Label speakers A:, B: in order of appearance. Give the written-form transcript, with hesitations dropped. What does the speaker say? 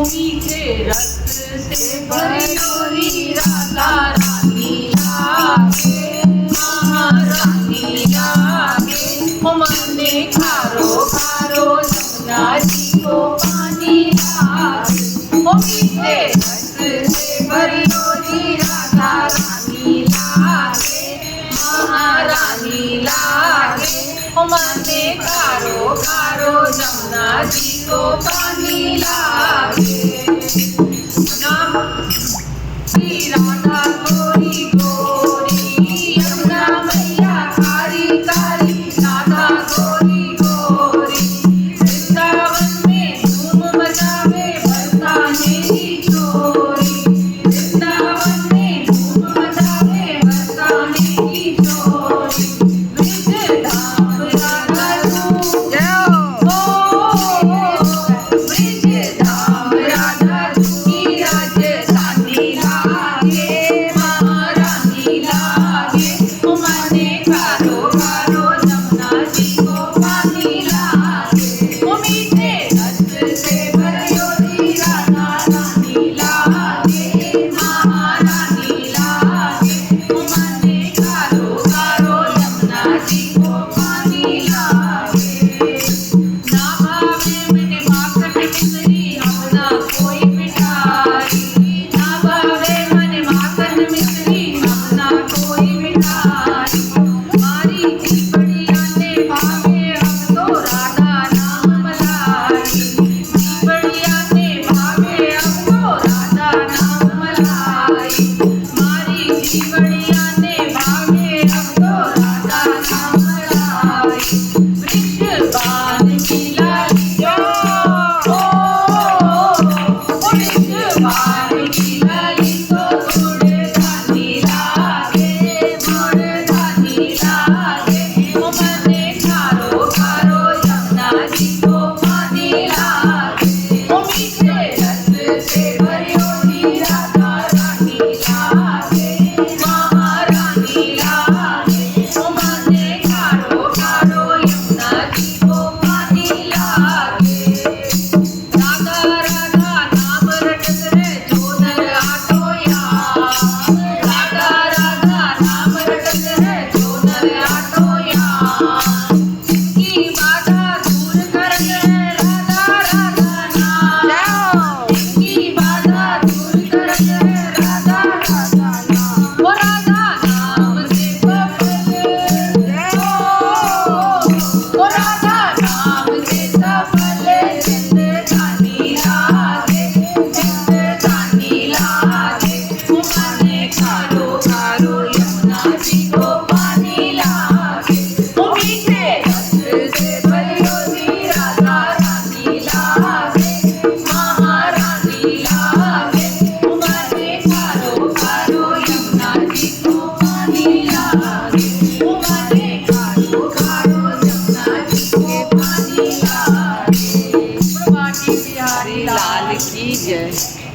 A: मीठे रस से भरी गोरी राधा रानी लागे, महारानी लागे। मने खारो खारो जमुना जी को पानी लागे। मीठे रस से भरी गोरी राधा रानी लागे, महारानी लागे। मने खारो खारो जमुना जी को पानी लागे। राधा गोरी गोरी यमुना मैया कारी कारी, राधा गोरी गोरी वृंदावन में धूम मचावे बरसाने की चोरी, वृंदावन में धूम मचावे बरसाने की चोरी। ब्रिज धाम राधा तू ब्रिज धाम राधा की राजधानी लागे, महारानी लागे। मने खारो खारो जमुना जी को पानी लागे। मीठे रस से भरी गोरी राधा रानी लागे, महारानी लागे। मने खारो खारो जमुना जी को पानी लागे। ना भावे मैंने माखन मिश्री अपना कोई मिठाई, ना भावे मैंने माखन मिश्री अपना कोई मिठाई। मारी चिपड़िया ने भावे हम तो राधा नाम मलाई, चिपड़िया ने भावे हम तो राधा नाम मलाई। मारी चिपड़िया ने भावे हम तो राधा नाम मलाई। वृषभान की लालियो वृषभान की लाली तो गुड़धानी लागे, गुड़धानी लागे। मने खारो खारो जमुना जी को पानी लागे। मीठे रस से भरी गोरी राधा रानी लागे, महारानी लागे। मने खारो खारो यमुना जी को पानी लागे। राधा राधा नाम रटत रे जोधर आटो यार, राधा राधा नाम रटत रे जोधर आटो यार। इनकी बाधा दूर करत रे राधा राधा नाम, इनकी बाधा दूर करत रे राधा राधा नाम। राधा नाम से सफल राधा नाम से सफल जिंदगानी लागे, जिंदगानी लागे। मने खारो खारो यमुना जी को पानी लागे। मीठे रस से भरी गोरी राधा रानी लागे, महारानी लागे। मने खारो खारो यमुना जी को पानी लागे। मने खारो खारो